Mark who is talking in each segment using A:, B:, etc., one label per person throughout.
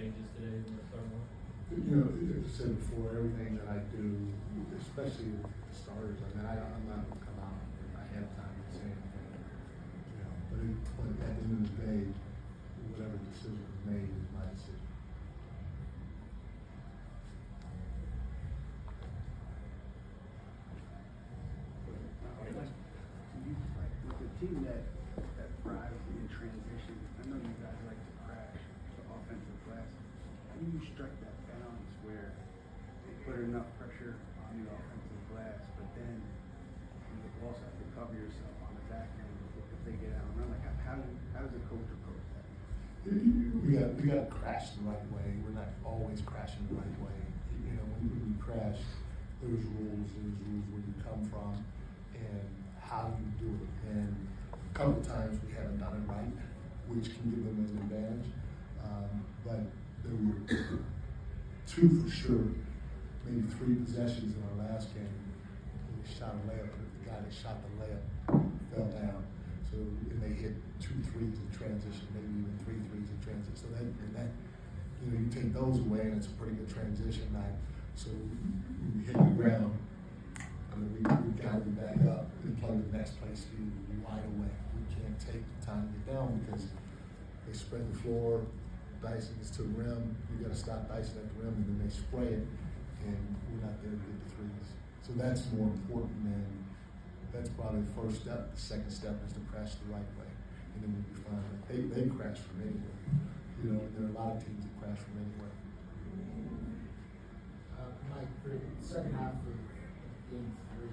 A: changes today in the start more?
B: You know, as I said before, everything that I do, especially with the starters, I mean, I'm not gonna come out ahead of time and say anything, you know, but at the end of the day, whatever decision is made is my decision.
C: With the team that thrives in transition, I know you guys like to crash the offensive glass. How do you strike that balance where they put enough pressure on the offensive glass, but then you also have to cover yourself on the back end if they get out and run? Like how does a coach approach that?
B: We got to crash the right way. We're not always crashing the right way. You know, when we crash, there's rules where you come from and how you do it. And a couple of times we haven't done it right, which can give them an advantage. But there were two for sure, maybe three possessions in our last game. We shot a layup, but the guy that shot the layup fell down. So and they hit 2 threes in transition, maybe even 3 threes in transition. So that you know, you take those away and it's a pretty good transition night. So when we hit the ground, I mean, we got to be back up and play the next play speed right away. We can't take the time to get down because they spread the floor, dicing is to the rim. You got to stop dicing at the rim, and then they spray it, and we're not there to get the threes. So that's more important than that's probably the first step. The second step is to crash the right way, and then we'll be fine. They crash from anywhere. You know, there are a lot of teams that crash from anywhere.
D: Mike, for the second half of game 3,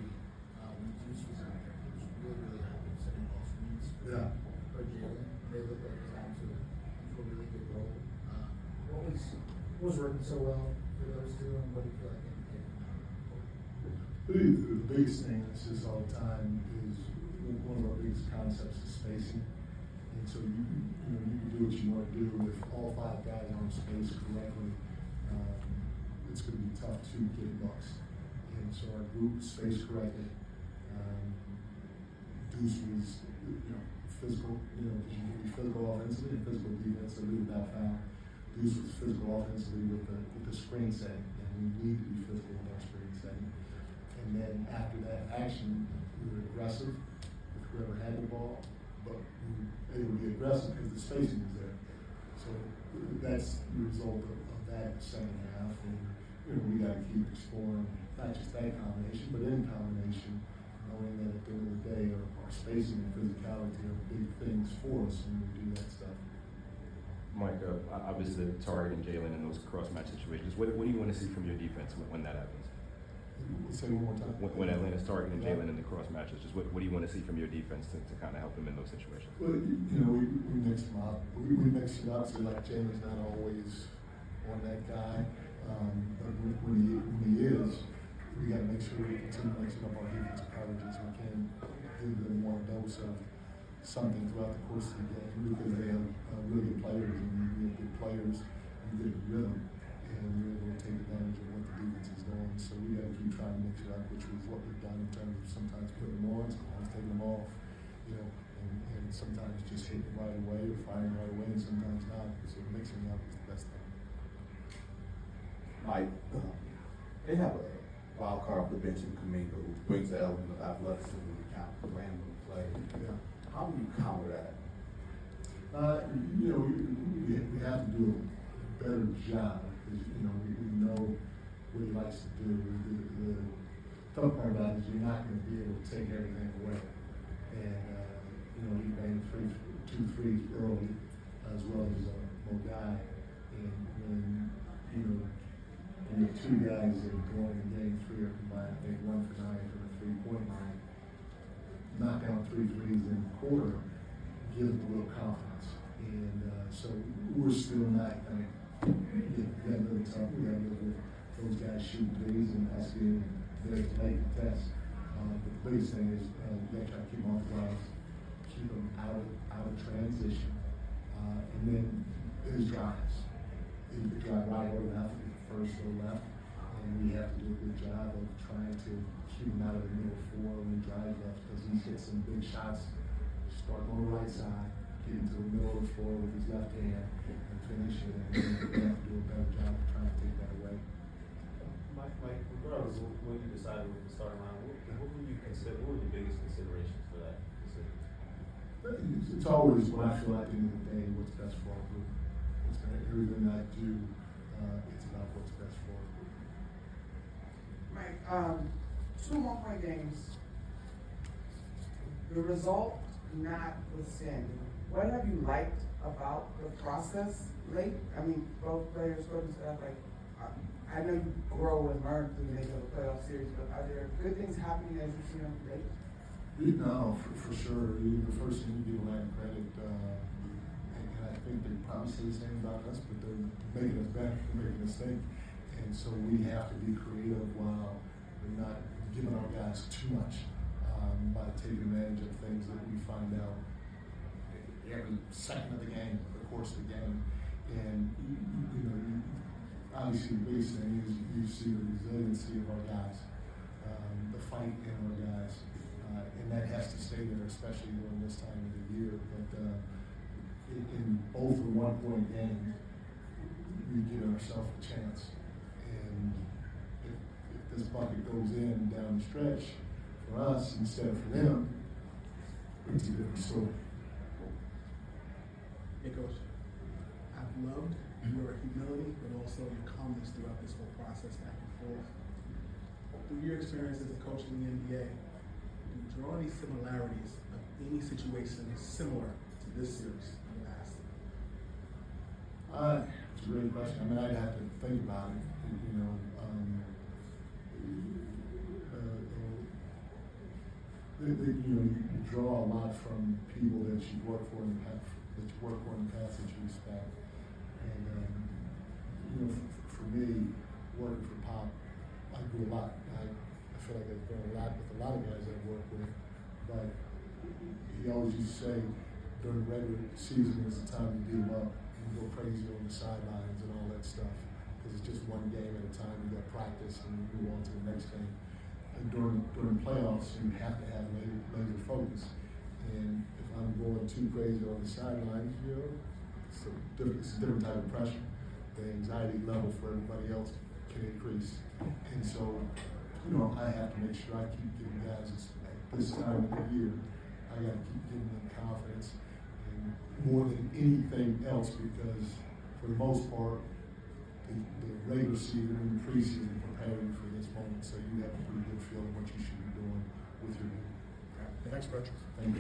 D: when Juice was out there, he was really helping setting ball screens for Jalen. They looked like it was out to a really good role. What was working so well for those two, and what do you feel like they can
B: The biggest thing, I say this all the time, is one of our biggest concepts is spacing. And so you can do what you want to do. If all 5 guys aren't spaced correctly, it's going to be tough to get bucks. And so our group spaced correctly. Deuce was, physical, because you can be physical offensively and physical defensively without foul. Deuce was physical offensively with the screen setting, and we need to be physical with our screen setting. And then after that action, we were aggressive with whoever had the ball, but we were able to be aggressive because the spacing was there. So that's the result of that second half. And we got to keep exploring not just that combination, but any combination, knowing that at the end of the day, our spacing and physicality are big things for us when we do that stuff.
E: Mike, obviously targeting Jalen in those cross-match situations. What do you want to see from your defense when that happens?
B: Say one more time.
E: When Atlanta's targeting Jalen in the cross matches, just what do you want to see from your defense to kind of help them in those situations?
B: Well, we mix them up. We mix it up so like Jalen's not always on that guy, but when he is, we got to make sure we continue mixing up our defensive coverages. We can give them one dose of something throughout the course of the game because they have really good players, and we have good players and good rhythm, and we're able to take advantage of what the defense is doing. So we got to keep trying to mix it up, which is what we've done in terms of sometimes putting them on, sometimes taking them off, and sometimes just hitting right away or firing right away, and sometimes not. So mixing it up is the best thing.
F: Mike, they have a wild card prevention Kaminga who brings the element of athleticism to count for random play.
B: Yeah.
F: How do you counter that?
B: We have to do a better job because we know what he likes to do. The tough part about it is you're not going to be able to take everything away. And he made 2 threes early as well as Mogai. And when you have 2 guys that are going in game 3 are combined, I think 1 for 9 from the 3-point line. Knock down 3 threes in the quarter gives them a little confidence. And so we're still not going to get a little tough. We got to live with those guys shooting threes and us being there to make the test. But the biggest thing is you got to try to keep them off the glass, keep them out of transition, and then his drives. He could drive right or left, first or left, and we have to do a good job of trying to keep him out of the middle 4 when he drives left because he hits some big shots. Start on the right side, get into the middle of the floor with his left hand and finish it, and we have to do a better job of trying to take that away.
A: Mike, regardless of when you decided with the starting line, what would you consider? What were the biggest considerations for that decision?
B: It's always what I feel at the end of the day, what's best for our group. Everything I do, it's about what's best for our group.
G: Mike, 2 1-point games. The result notwithstanding, what have you liked about the process late? I mean, both players, coaching staff, like, I know you grow and learn through the nature of a playoff series, but are there good things happening as you see them late?
B: No, for sure. The first thing you give Atlanta credit, and I think they probably say the same about us, but they're making us better, they're making us think. And so we have to be creative while we're not giving our guys too much by taking advantage of things that we find out every second of the game, the course of the game. And, obviously the biggest thing is you see the resiliency of our guys, the fight in our guys. And that has to stay there, especially during this time of the year. But in both the 1-point games, we give ourselves a chance. And if this bucket goes in down the stretch for us instead of for them, it's a different story.
H: Hey, Coach. I've loved your humility, but also your calmness throughout this whole process back and forth. Through your experience as a coach in the NBA, do you draw any similarities of any situation similar to this series in the past?
B: It's a great question. I mean, I'd have to think about it. You draw a lot from people that you work for in the past, that you respect. And for me, working for Pop, I grew a lot. I feel like I've grown a lot with a lot of guys I work with. But he always used to say during the regular season is the time to beat him up and go crazy on the sidelines and all that stuff. Because it's just one game at a time. You got practice and you move on to the next game. And during playoffs, you have to have laser focus. And if I'm going too crazy on the sidelines, it's a different type of pressure. The anxiety level for everybody else can increase. And so, I have to make sure I keep giving guys at this time of the year, I got to keep giving them confidence and more than anything else, because for the most part, the regular season and the preseason preparing for this moment, so you have a pretty good feel of what you should be doing with your game.
H: Thanks, Coach.
B: Thank you.